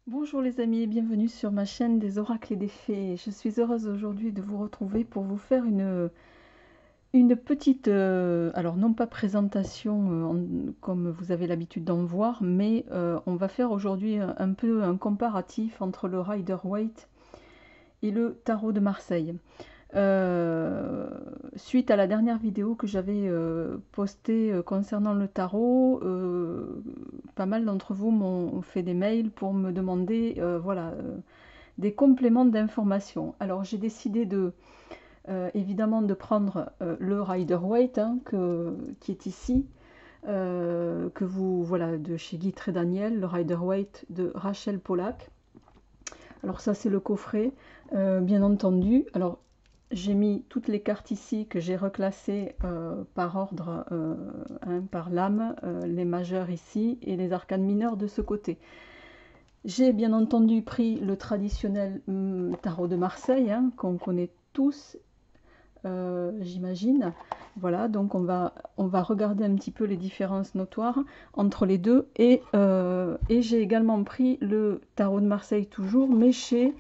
Bonjour les amis et bienvenue sur ma chaîne des oracles et des fées. Je suis heureuse aujourd'hui de vous retrouver pour vous faire une petite, alors non pas présentation comme vous avez l'habitude d'en voir, mais on va faire aujourd'hui un peu un comparatif entre le Rider-Waite et le tarot de Marseille. Euh, Suite à la dernière vidéo que j'avais postée concernant le tarot, pas mal d'entre vous m'ont fait des mails pour me demander voilà, des compléments d'information. Alors j'ai décidé évidemment de prendre le Rider-Waite qui est ici, que vous voilà, de chez Guy Trédaniel, le Rider-Waite de Rachel Pollack. Alors ça c'est le coffret, bien entendu. Alors j'ai mis toutes les cartes ici que j'ai reclassées par ordre, par l'âme, les majeures ici et les arcanes mineurs de ce côté. J'ai bien entendu pris le traditionnel tarot de Marseille, qu'on connaît tous, j'imagine. Voilà, donc on va regarder un petit peu les différences notoires entre les deux. Et j'ai également pris le tarot de Marseille toujours, mais chez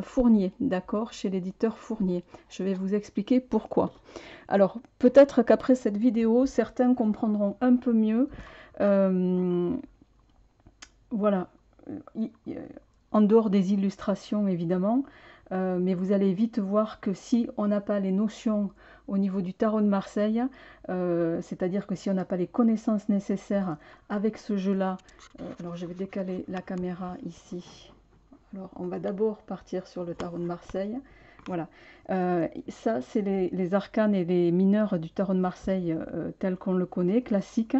Fournier, d'accord, chez l'éditeur Fournier. Je vais vous expliquer pourquoi. Alors, peut-être qu'après cette vidéo, certains comprendront un peu mieux. Voilà, en dehors des illustrations évidemment, mais vous allez vite voir que si on n'a pas les notions au niveau du tarot de Marseille, c'est-à-dire que si on n'a pas les connaissances nécessaires avec ce jeu-là, alors je vais décaler la caméra ici. Alors on va d'abord partir sur le tarot de Marseille. Voilà, ça c'est les arcanes et les mineurs du tarot de Marseille tel qu'on le connaît, classique.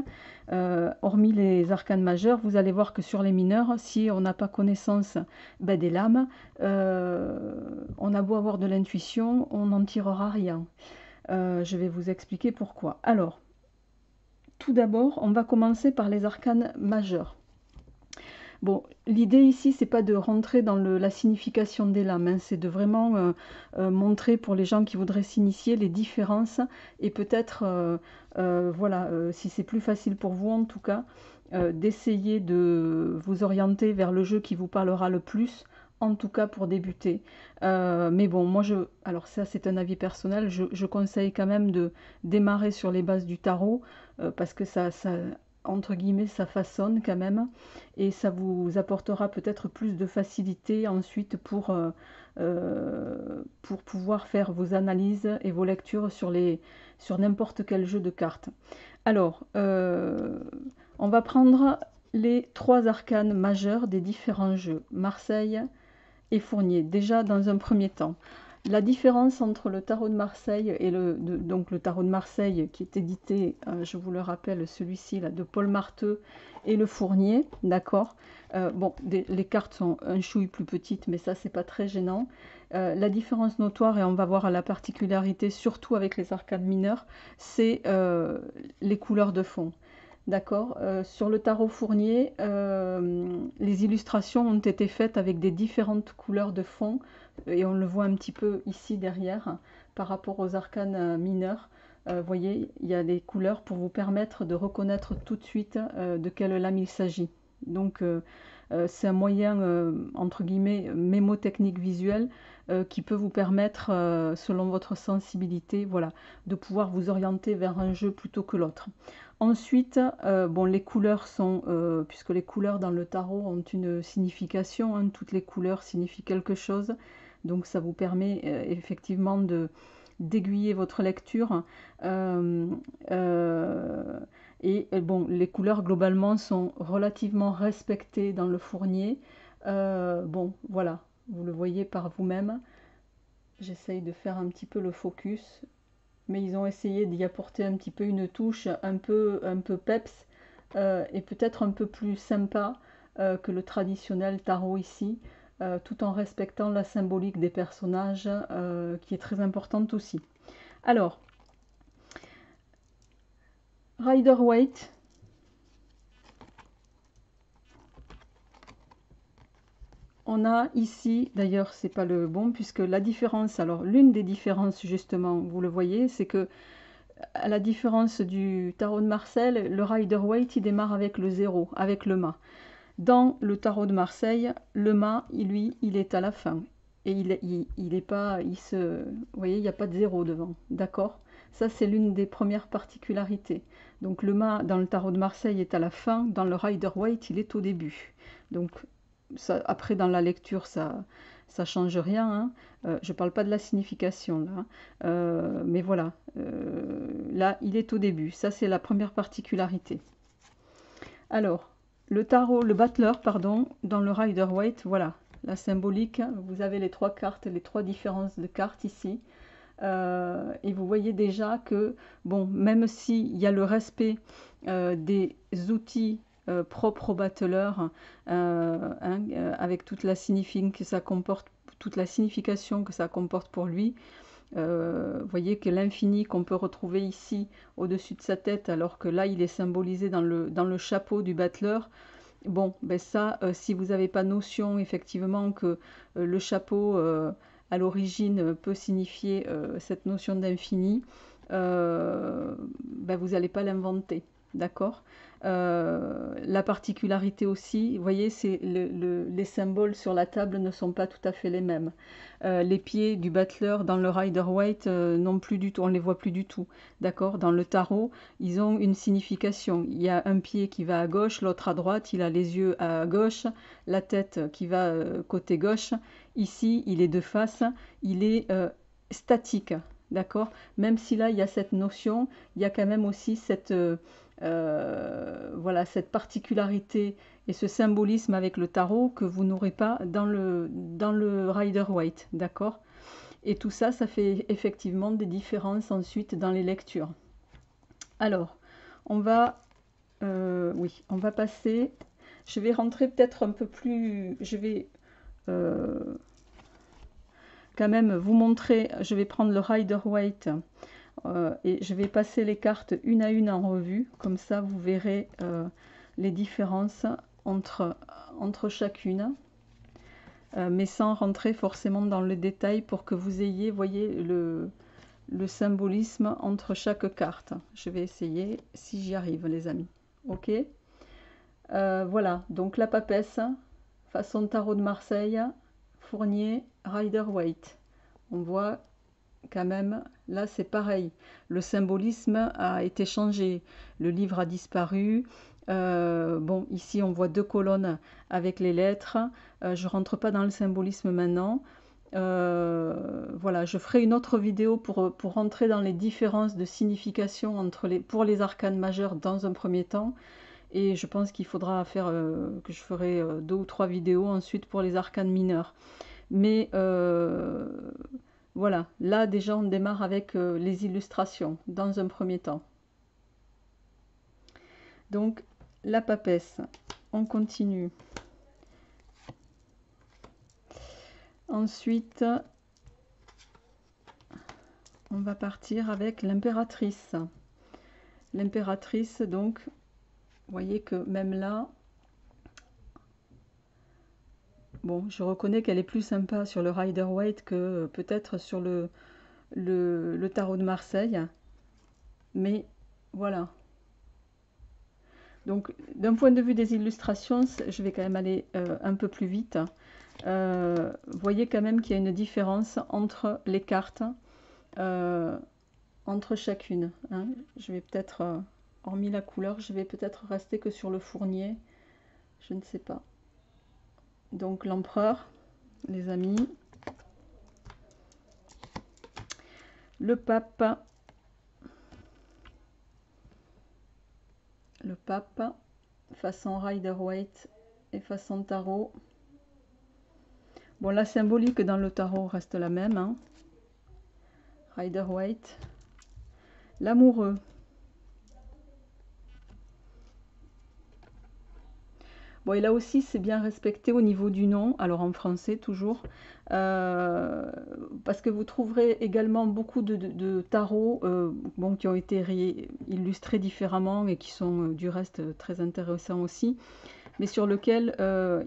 Hormis les arcanes majeurs, vous allez voir que sur les mineurs, si on n'a pas connaissance des lames, on a beau avoir de l'intuition, on n'en tirera rien. Je vais vous expliquer pourquoi. Alors, tout d'abord, on va commencer par les arcanes majeurs. Bon, l'idée ici, c'est pas de rentrer dans la signification des lames, hein, c'est de vraiment montrer pour les gens qui voudraient s'initier les différences et peut-être, voilà, si c'est plus facile pour vous en tout cas, d'essayer de vous orienter vers le jeu qui vous parlera le plus, en tout cas pour débuter. Mais bon, moi, alors ça c'est un avis personnel, je conseille quand même de démarrer sur les bases du tarot, parce que entre guillemets, ça façonne quand même et ça vous apportera peut-être plus de facilité ensuite pour pouvoir faire vos analyses et vos lectures sur n'importe quel jeu de cartes. Alors, on va prendre les trois arcanes majeurs des différents jeux, Marseille et Fournier, déjà dans un premier temps. La différence entre le tarot de Marseille et donc le tarot de Marseille qui est édité, je vous le rappelle, celui-ci là de Paul Marteux et le Fournier, d'accord. Bon, les cartes sont un chouille plus petites, mais ça c'est pas très gênant. La différence notoire, et on va voir la particularité surtout avec les arcanes mineures, c'est les couleurs de fond. D'accord. Sur le tarot Fournier, les illustrations ont été faites avec des différentes couleurs de fond, et on le voit un petit peu ici derrière, par rapport aux arcanes mineurs. Vous voyez, il y a des couleurs pour vous permettre de reconnaître tout de suite de quelle lame il s'agit. Donc, c'est un moyen, entre guillemets, mémotechnique visuel qui peut vous permettre, selon votre sensibilité, voilà, de pouvoir vous orienter vers un jeu plutôt que l'autre. Ensuite, bon, les couleurs sont, puisque les couleurs dans le tarot ont une signification, hein, toutes les couleurs signifient quelque chose, donc ça vous permet effectivement d'aiguiller votre lecture. Euh, euh, et bon, les couleurs globalement sont relativement respectées dans le Fournier. Bon, voilà, vous le voyez par vous-même. J'essaye de faire un petit peu le focus, mais ils ont essayé d'y apporter un petit peu une touche un peu peps, et peut-être un peu plus sympa que le traditionnel tarot ici, tout en respectant la symbolique des personnages qui est très importante aussi. Alors, Rider-Waite, on a ici, d'ailleurs c'est pas le bon, puisque la différence, alors l'une des différences justement, vous le voyez, c'est que à la différence du tarot de Marseille, le Rider-Waite il démarre avec le 0, avec le mât. Dans le tarot de Marseille, le mât, lui, il est à la fin. Et il est pas, vous voyez, il n'y a pas de zéro devant, d'accord? Ça, c'est l'une des premières particularités. Donc le mât dans le tarot de Marseille est à la fin, dans le Rider-Waite, il est au début. Donc ça, après, dans la lecture, ça change rien, hein. Je ne parle pas de la signification là, hein. Mais voilà, là, il est au début. Ça, c'est la première particularité. Alors, le tarot, le battleur, pardon, dans le Rider-Waite, voilà, la symbolique, vous avez les trois cartes, les trois différences de cartes ici. Et vous voyez déjà que, bon, même s'il y a le respect des outils propres au battleur, avec toute la signification que ça comporte, toute la signification que ça comporte pour lui, vous voyez que l'infini qu'on peut retrouver ici au-dessus de sa tête, alors que là il est symbolisé dans le chapeau du battleur. Bon, ben ça, si vous n'avez pas notion effectivement que le chapeau à l'origine peut signifier cette notion d'infini, ben vous n'allez pas l'inventer, d'accord? La particularité aussi, vous voyez, c'est les symboles sur la table ne sont pas tout à fait les mêmes. Les pieds du battleur dans le Rider-Waite non plus du tout, on ne les voit plus du tout, d'accord? Dans le tarot, ils ont une signification. Il y a un pied qui va à gauche, l'autre à droite, il a les yeux à gauche, la tête qui va côté gauche. Ici, il est de face, il est statique, d'accord? Même si là, il y a cette notion, il y a quand même aussi cette, voilà, cette particularité et ce symbolisme avec le tarot que vous n'aurez pas dans le Rider-Waite, d'accord? Et tout ça, ça fait effectivement des différences ensuite dans les lectures. Alors, on va, oui, on va passer, je vais rentrer peut-être un peu plus, je vais quand même vous montrer, je vais prendre le Rider-Waite et je vais passer les cartes une à une en revue, comme ça vous verrez les différences entre chacune, mais sans rentrer forcément dans le détail pour que vous ayez, voyez, le symbolisme entre chaque carte. Je vais essayer si j'y arrive les amis. Ok, voilà, donc la papesse, façon tarot de Marseille, Fournier, Rider-Waite. On voit quand même, là c'est pareil, le symbolisme a été changé, le livre a disparu. Bon, ici on voit deux colonnes avec les lettres. Je rentre pas dans le symbolisme maintenant. Voilà, je ferai une autre vidéo pour rentrer dans les différences de signification pour les arcanes majeurs dans un premier temps. Et je pense qu'il faudra faire, que je ferai 2 ou 3 vidéos ensuite pour les arcanes mineurs. Mais voilà, là déjà on démarre avec les illustrations dans un premier temps. Donc la papesse, on continue. Ensuite, on va partir avec l'impératrice. L'impératrice, donc, vous voyez que même là, bon, je reconnais qu'elle est plus sympa sur le Rider-Waite que peut-être sur le tarot de Marseille. Mais voilà. Donc, d'un point de vue des illustrations, je vais quand même aller un peu plus vite. Vous voyez quand même qu'il y a une différence entre les cartes, entre chacune, hein. Je vais peut-être, hormis la couleur, je vais peut-être rester que sur le Fournier. Je ne sais pas. Donc, l'empereur, les amis. Le pape. Le pape, façon Rider-Waite et façon tarot. Bon, la symbolique dans le tarot reste la même, hein. Rider-Waite. L'amoureux. Bon, et là aussi, c'est bien respecté au niveau du nom, alors en français toujours, parce que vous trouverez également beaucoup de tarots bon, qui ont été illustrés différemment et qui sont du reste très intéressants aussi, mais sur lequel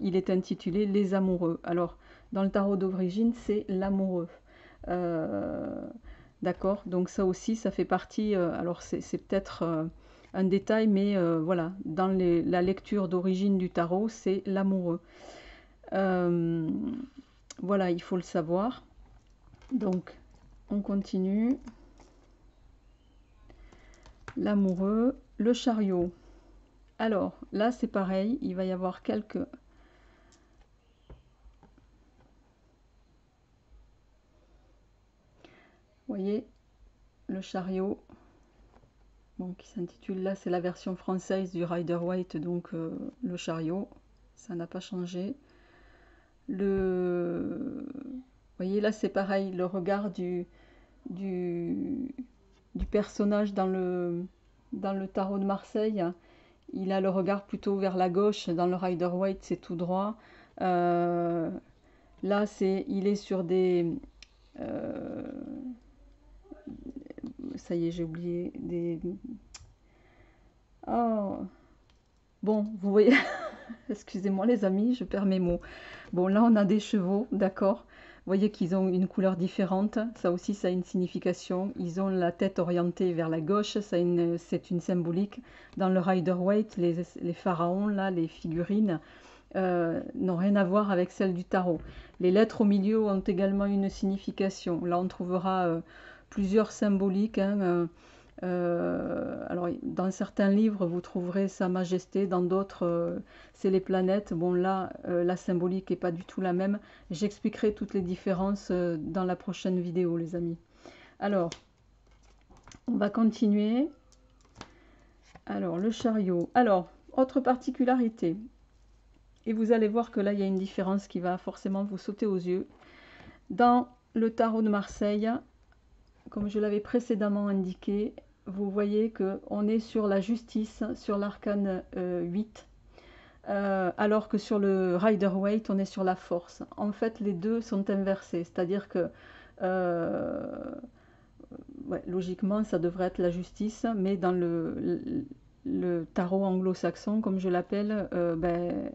il est intitulé Les Amoureux. Alors, dans le tarot d'origine, c'est l'amoureux. D'accord, donc ça aussi, ça fait partie, alors c'est peut-être un détail, mais voilà, dans la lecture d'origine du tarot, c'est l'amoureux. Voilà, il faut le savoir. Donc, on continue. L'amoureux, le chariot. Alors, là, c'est pareil, il va y avoir quelques... Vous voyez, le chariot, bon, qui s'intitule, là, c'est la version française du Rider-Waite, donc le chariot, ça n'a pas changé. Vous voyez, là, c'est pareil, le regard du personnage dans le tarot de Marseille, il a le regard plutôt vers la gauche, dans le Rider-Waite, c'est tout droit. Là, il est sur des... ça y est, j'ai oublié des... Oh. Bon, vous voyez, excusez-moi les amis, je perds mes mots. Bon, là on a des chevaux, d'accord. Vous voyez qu'ils ont une couleur différente, ça aussi ça a une signification. Ils ont la tête orientée vers la gauche, c'est une symbolique. Dans le Rider-Waite, les pharaons, là, les figurines, n'ont rien à voir avec celles du tarot. Les lettres au milieu ont également une signification. Là on trouvera plusieurs symboliques, hein, alors, dans certains livres, vous trouverez Sa Majesté, dans d'autres, c'est les planètes. Bon, là, la symbolique n'est pas du tout la même. J'expliquerai toutes les différences dans la prochaine vidéo, les amis. Alors, on va continuer. Alors, le chariot. Alors, autre particularité. Et vous allez voir que là, il y a une différence qui va forcément vous sauter aux yeux. Dans le tarot de Marseille, comme je l'avais précédemment indiqué, vous voyez qu'on est sur la justice, sur l'arcane 8, alors que sur le Rider-Waite, on est sur la force. En fait, les deux sont inversés, c'est-à-dire que ouais, logiquement, ça devrait être la justice, mais dans le tarot anglo-saxon, comme je l'appelle, ben,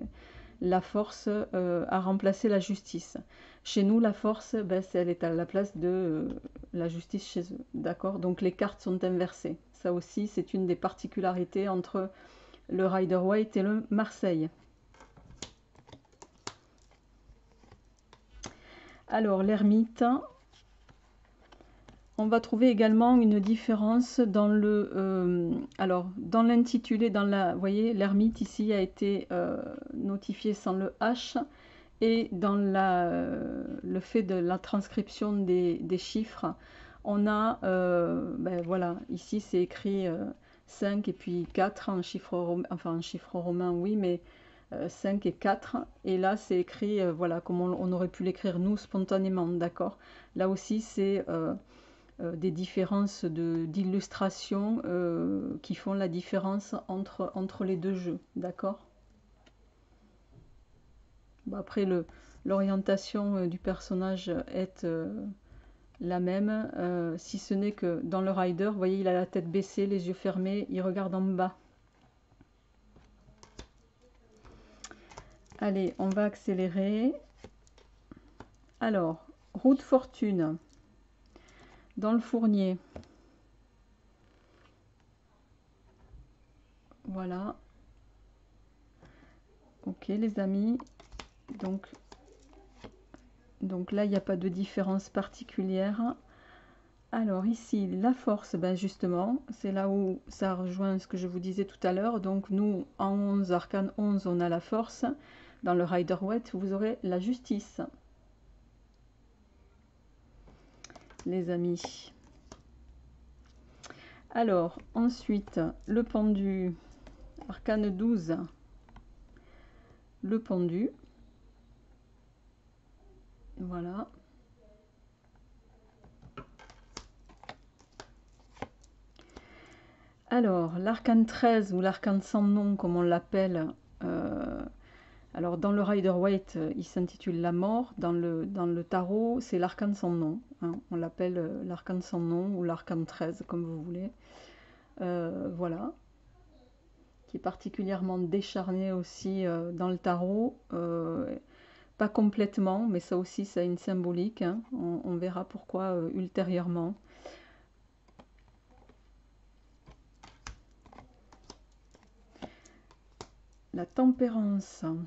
la force a remplacé la justice. Chez nous, la force, ben, elle est à la place de la justice chez eux. D'accord? Donc les cartes sont inversées. Ça aussi, c'est une des particularités entre le Rider-Waite et le Marseille. Alors, l'ermite. On va trouver également une différence dans dans l'intitulé, vous voyez, l'ermite ici a été notifié sans le H, et dans le fait de la transcription des chiffres, on a, ben voilà, ici c'est écrit 5 et puis 4 en chiffre romain, enfin en chiffre romain, oui, mais 5 et 4, et là c'est écrit, voilà, comme on aurait pu l'écrire nous spontanément, d'accord. Là aussi c'est... des différences d'illustration qui font la différence entre les deux jeux, d'accord. Bon, après, l'orientation du personnage est la même, si ce n'est que dans le Rider, vous voyez, il a la tête baissée, les yeux fermés, il regarde en bas. Allez, on va accélérer. Alors, roue de fortune. Dans le fournier. Voilà. Ok les amis. Donc là, il n'y a pas de différence particulière. Alors ici, la force, ben justement, c'est là où ça rejoint ce que je vous disais tout à l'heure. Donc nous, en 11, arcane 11, on a la force. Dans le Rider-Waite, vous aurez la justice. Les amis. Alors, ensuite, le pendu, arcane 12, le pendu. Voilà. Alors, l'arcane 13 ou l'arcane sans nom, comme on l'appelle, alors dans le Rider-Waite, il s'intitule la mort. Dans le tarot, c'est l'arcane sans nom. Hein. On l'appelle l'arcane sans nom ou l'arcane 13, comme vous voulez. Voilà. Qui est particulièrement décharné aussi dans le tarot. Pas complètement, mais ça aussi, ça a une symbolique. Hein. On verra pourquoi ultérieurement. la tempérance. Vous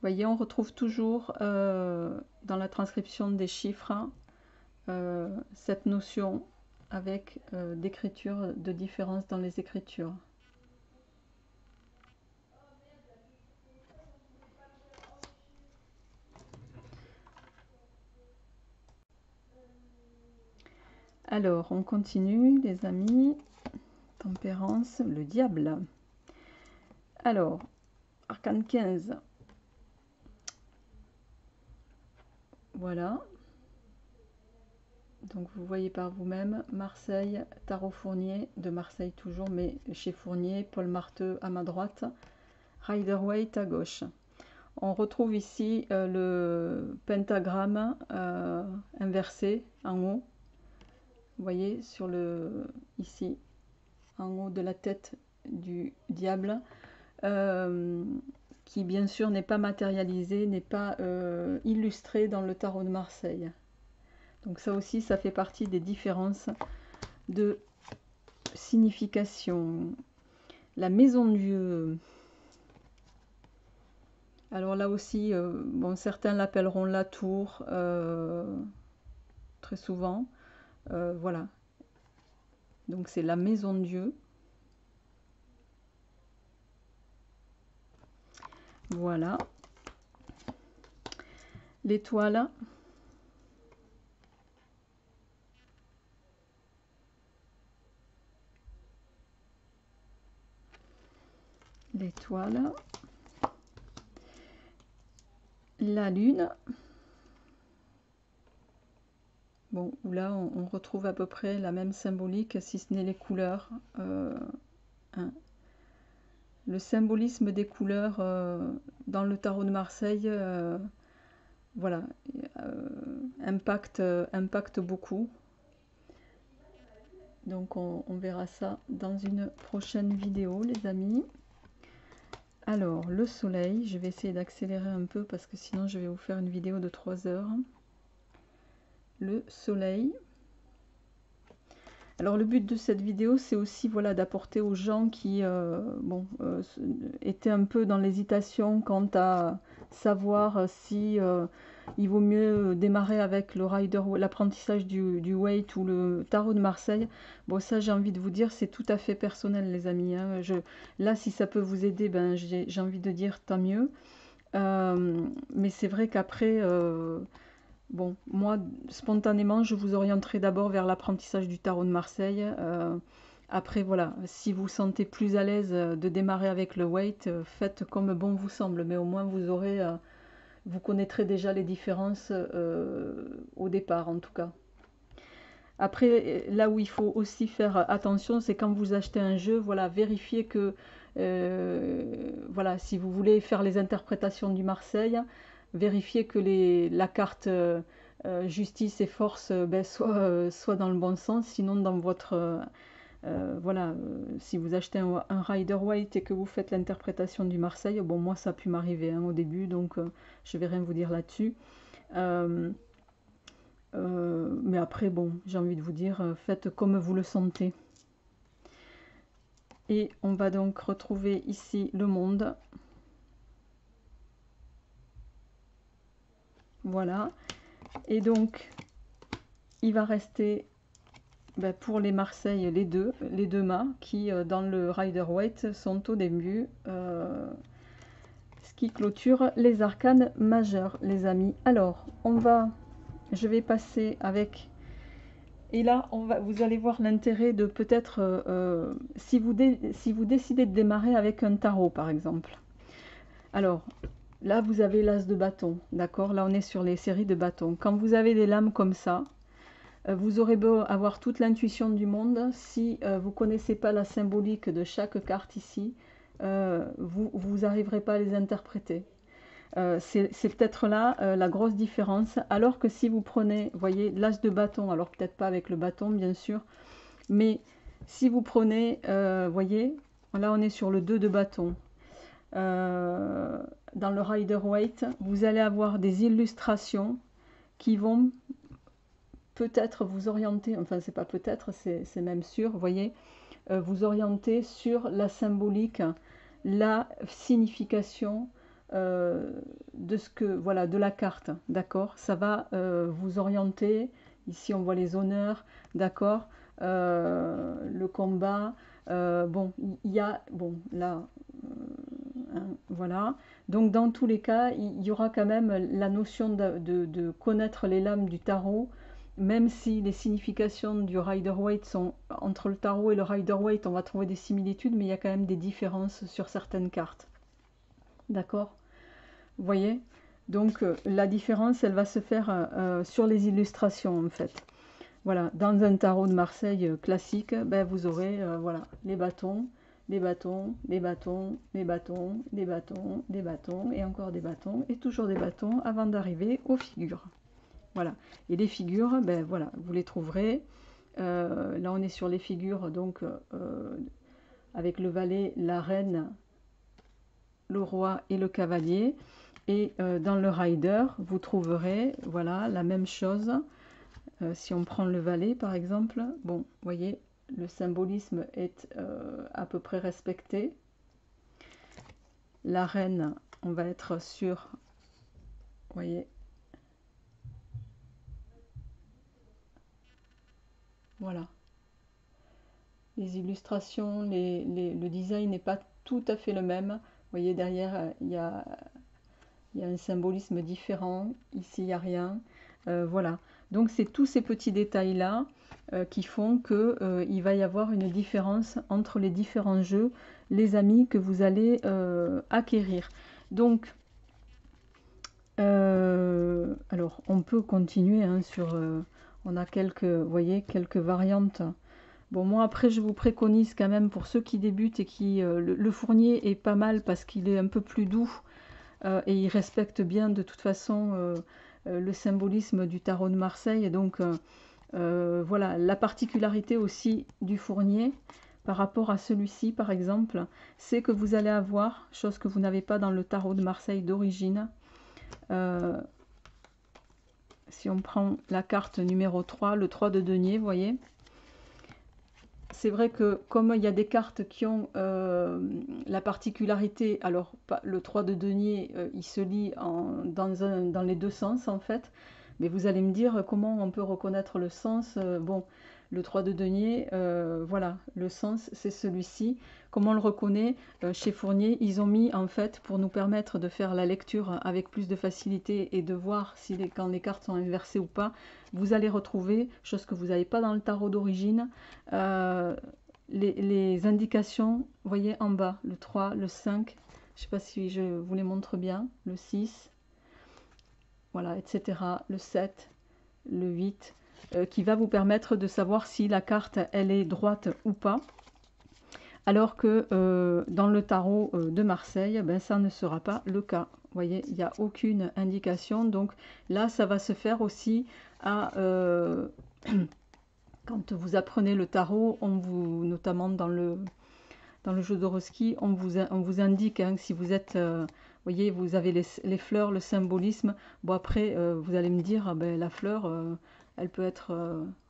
voyez, on retrouve toujours dans la transcription des chiffres cette notion avec d'écriture, de différence dans les écritures. Alors, on continue, les amis. Tempérance, le diable. Alors, arcane 15. Voilà. Donc, vous voyez par vous-même, Marseille, Tarot Fournier, de Marseille toujours, mais chez Fournier, Paul Marteux à ma droite, Rider-Waite à gauche. On retrouve ici le pentagramme inversé en haut. Vous voyez, sur le ici, en haut de la tête du diable, qui bien sûr n'est pas matérialisé, n'est pas illustré dans le tarot de Marseille. Donc ça aussi, ça fait partie des différences de signification. La maison de Dieu. Alors là aussi, bon, certains l'appelleront la tour, très souvent. Voilà. Donc c'est la maison de Dieu. Voilà. L'étoile. L'étoile. La lune. Bon, là on retrouve à peu près la même symbolique, si ce n'est les couleurs. Hein. Le symbolisme des couleurs dans le tarot de Marseille, voilà, impacte beaucoup. Donc on verra ça dans une prochaine vidéo, les amis. Alors, le soleil, je vais essayer d'accélérer un peu parce que sinon je vais vous faire une vidéo de 3 heures. Le soleil. Alors le but de cette vidéo, c'est aussi voilà, d'apporter aux gens qui étaient un peu dans l'hésitation quant à savoir si il vaut mieux démarrer avec le rider, l'apprentissage du Waite ou le tarot de Marseille. Bon, ça j'ai envie de vous dire, c'est tout à fait personnel, les amis. Hein. Là, si ça peut vous aider, ben, j'ai envie de dire tant mieux. Mais c'est vrai qu'après... bon, moi, spontanément, je vous orienterai d'abord vers l'apprentissage du tarot de Marseille. Après, voilà, si vous sentez plus à l'aise de démarrer avec le Waite, faites comme bon vous semble. Mais au moins, vous connaîtrez déjà les différences au départ, en tout cas. Après, là où il faut aussi faire attention, c'est quand vous achetez un jeu, voilà, vérifiez que, voilà, si vous voulez faire les interprétations du Marseille, vérifiez que la carte justice et force ben, soit dans le bon sens, sinon dans votre... voilà, si vous achetez un Rider-Waite et que vous faites l'interprétation du Marseille, bon, moi ça a pu m'arriver hein, au début, donc je vais rien vous dire là-dessus. Mais après, bon, j'ai envie de vous dire, faites comme vous le sentez. Et on va donc retrouver ici le monde. Voilà. Et donc, il va rester ben, pour les Marseille les deux mâts qui, dans le Rider-Waite, sont au début. Ce qui clôture les arcanes majeurs, les amis. Alors, je vais passer avec... Et là, vous allez voir l'intérêt de peut-être, si vous décidez de démarrer avec un tarot, par exemple. Alors, là, vous avez l'as de bâton, d'accord? Là, on est sur les séries de bâtons. Quand vous avez des lames comme ça, vous aurez beau avoir toute l'intuition du monde, si vous ne connaissez pas la symbolique de chaque carte ici, vous n'arriverez pas à les interpréter. C'est peut-être là la grosse différence, alors que si vous prenez, vous voyez, l'as de bâton, alors peut-être pas avec le bâton bien sûr, mais si vous prenez, voyez, là on est sur le 2 de bâton, dans le Rider-Waite, vous allez avoir des illustrations qui vont peut-être vous orienter, enfin c'est pas peut-être, c'est même sûr, vous voyez, vous orienter sur la symbolique, la signification de ce que, voilà, de la carte, d'accord? Ça va vous orienter. Ici, on voit les honneurs, d'accord? Le combat. Bon, il y a, bon, là, hein, voilà. Donc, dans tous les cas, il y aura quand même la notion de connaître les lames du tarot, même si les significations du Rider-Waite sont entre le tarot et le Rider-Waite, on va trouver des similitudes, mais il y a quand même des différences sur certaines cartes. D'accord? Vous voyez? Donc, la différence, elle va se faire sur les illustrations, en fait. Voilà, dans un tarot de Marseille classique, ben, vous aurez voilà, les bâtons, les bâtons, les bâtons, les bâtons, des bâtons, des bâtons, et encore des bâtons, et toujours des bâtons, avant d'arriver aux figures. Voilà. Et les figures, ben voilà, vous les trouverez. Là, on est sur les figures, donc, avec le valet, la reine, le roi et le cavalier. Et dans le rider, vous trouverez, voilà, la même chose. Si on prend le valet, par exemple, bon, vous voyez, le symbolisme est à peu près respecté. La reine, on va être sur, vous voyez, voilà. Les illustrations, le design n'est pas tout à fait le même. Vous voyez, derrière, il y a un symbolisme différent. Ici, il n'y a rien. Voilà. Donc, c'est tous ces petits détails-là qui font qu'il va y avoir une différence entre les différents jeux, les amis que vous allez acquérir. Donc, alors, on peut continuer hein, sur... on a quelques, vous voyez, quelques variantes. Bon, moi, après, je vous préconise quand même, pour ceux qui débutent et qui... le fournier est pas mal parce qu'il est un peu plus doux et il respecte bien, de toute façon, le symbolisme du tarot de Marseille. Donc, voilà, la particularité aussi du fournier, par rapport à celui-ci, par exemple, c'est que vous allez avoir, chose que vous n'avez pas dans le tarot de Marseille d'origine, si on prend la carte numéro 3, le 3 de denier, vous voyez, c'est vrai que comme il y a des cartes qui ont la particularité, alors le 3 de denier, il se lit dans les deux sens en fait, mais vous allez me dire comment on peut reconnaître le sens. Bon, le 3 de denier, voilà, le sens c'est celui-ci. Comment on le reconnaît? Chez Fournier, ils ont mis en fait, pour nous permettre de faire la lecture avec plus de facilité et de voir si quand les cartes sont inversées ou pas, vous allez retrouver, chose que vous n'avez pas dans le tarot d'origine, les indications, vous voyez en bas, le 3, le 5, je ne sais pas si je vous les montre bien, le 6, voilà, etc., le 7, le 8, qui va vous permettre de savoir si la carte, elle est droite ou pas. Alors que dans le tarot de Marseille, ben, ça ne sera pas le cas. Vous voyez, il n'y a aucune indication. Donc là, ça va se faire aussi à... quand vous apprenez le tarot, notamment dans le jeu d'Horoski, on vous indique hein, si vous êtes... vous voyez, vous avez les fleurs, le symbolisme. Bon, après, vous allez me dire, ah ben, la fleur... elle peut être,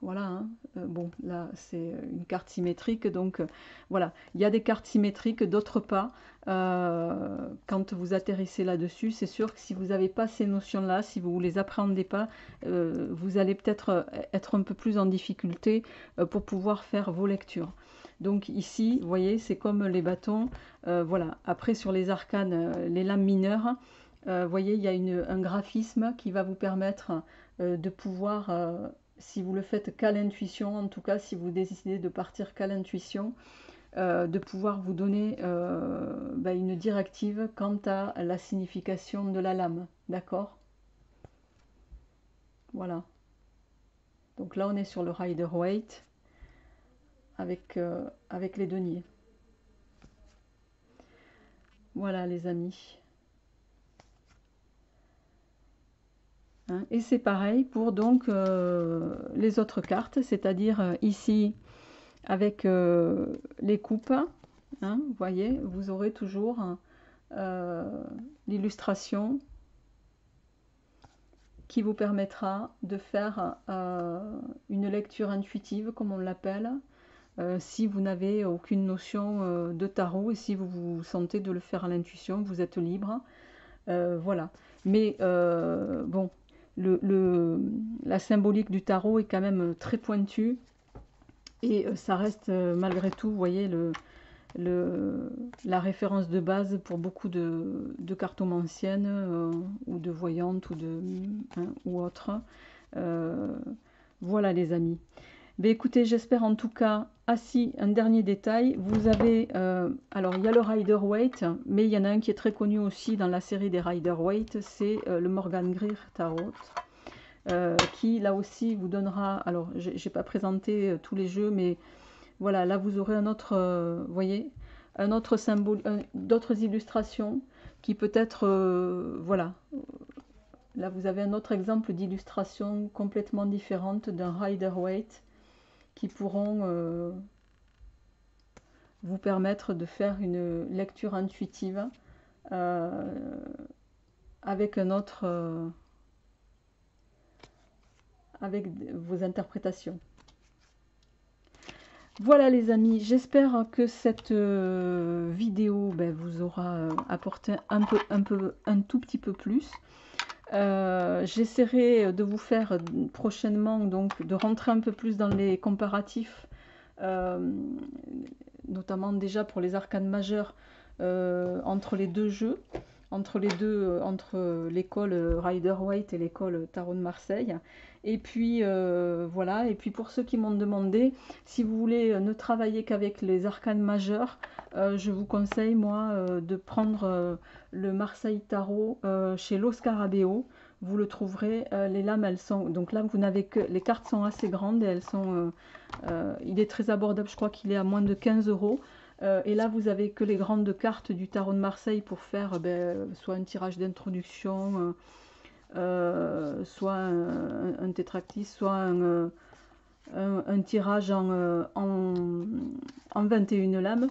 voilà, hein, bon, là, c'est une carte symétrique, donc voilà. Il y a des cartes symétriques, d'autres pas. Quand vous atterrissez là-dessus, c'est sûr que si vous n'avez pas ces notions-là, si vous ne les appréhendez pas, vous allez peut-être être un peu plus en difficulté pour pouvoir faire vos lectures. Donc ici, vous voyez, c'est comme les bâtons. Voilà. Après, sur les arcanes, les lames mineures, vous voyez, il y a un graphisme qui va vous permettre de pouvoir, si vous le faites qu'à l'intuition, en tout cas si vous décidez de partir qu'à l'intuition, de pouvoir vous donner une directive quant à la signification de la lame, d'accord? Voilà. Donc là on est sur le Rider-Waite avec les deniers. Voilà les amis. Hein, et c'est pareil pour donc les autres cartes, c'est-à-dire ici avec les coupes, hein, vous voyez, vous aurez toujours l'illustration qui vous permettra de faire une lecture intuitive, comme on l'appelle, si vous n'avez aucune notion de tarot et si vous vous sentez de le faire à l'intuition, vous êtes libre. Voilà. Mais bon, la symbolique du tarot est quand même très pointue et ça reste malgré tout, vous voyez, la référence de base pour beaucoup de cartomanciennes ou de voyantes ou autres. Voilà les amis. Ben écoutez, j'espère en tout cas... Ah si, un dernier détail, vous avez... alors il y a le Rider-Waite, mais il y en a un qui est très connu aussi dans la série des Rider-Waite, c'est le Morgan Greer Tarot, qui là aussi vous donnera... Alors, j'ai pas présenté tous les jeux, mais voilà, là vous aurez un autre... vous voyez, un autre symbole, d'autres illustrations qui peut-être... voilà. Là vous avez un autre exemple d'illustration complètement différente d'un Rider-Waite, qui pourront vous permettre de faire une lecture intuitive avec un autre, avec vos interprétations. Voilà les amis, j'espère que cette vidéo vous aura apporté un tout petit peu plus. J'essaierai de vous faire prochainement, donc de rentrer un peu plus dans les comparatifs, notamment déjà pour les arcanes majeures entre les deux jeux, entre l'école Rider-Waite et l'école Tarot de Marseille. Et puis voilà, et puis pour ceux qui m'ont demandé, si vous voulez ne travailler qu'avec les arcanes majeures, je vous conseille moi de prendre le Marseille Tarot chez Lo Scarabeo. Vous le trouverez, les lames elles sont, donc là vous n'avez que, les cartes sont assez grandes et elles sont, il est très abordable, je crois qu'il est à moins de 15 €. Et là vous avez que les grandes cartes du Tarot de Marseille pour faire soit un tirage d'introduction, soit un tétractys, soit un tirage en 21 lames,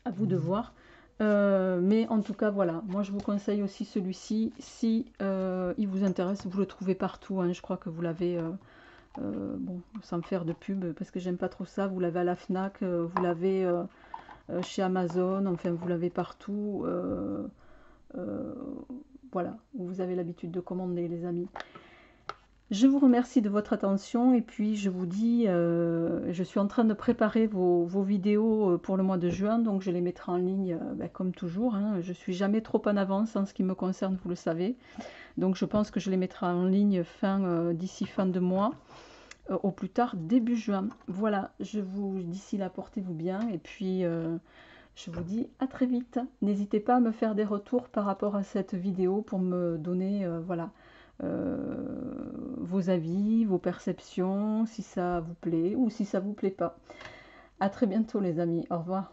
à vous de voir. Mais en tout cas voilà, moi je vous conseille aussi celui-ci, si il vous intéresse, vous le trouvez partout, hein, je crois que vous l'avez, bon, sans faire de pub, parce que j'aime pas trop ça, vous l'avez à la FNAC, vous l'avez chez Amazon, enfin vous l'avez partout, voilà, où vous avez l'habitude de commander les amis. Je vous remercie de votre attention et puis je vous dis, je suis en train de préparer vos vidéos pour le mois de juin, donc je les mettrai en ligne comme toujours, hein. Je suis jamais trop en avance en ce qui me concerne, vous le savez, donc je pense que je les mettrai en ligne d'ici fin de mois, au plus tard début juin. Voilà, d'ici là portez-vous bien et puis je vous dis à très vite. N'hésitez pas à me faire des retours par rapport à cette vidéo pour me donner voilà, vos avis, vos perceptions, si ça vous plaît ou si ça vous plaît pas. À très bientôt les amis, au revoir.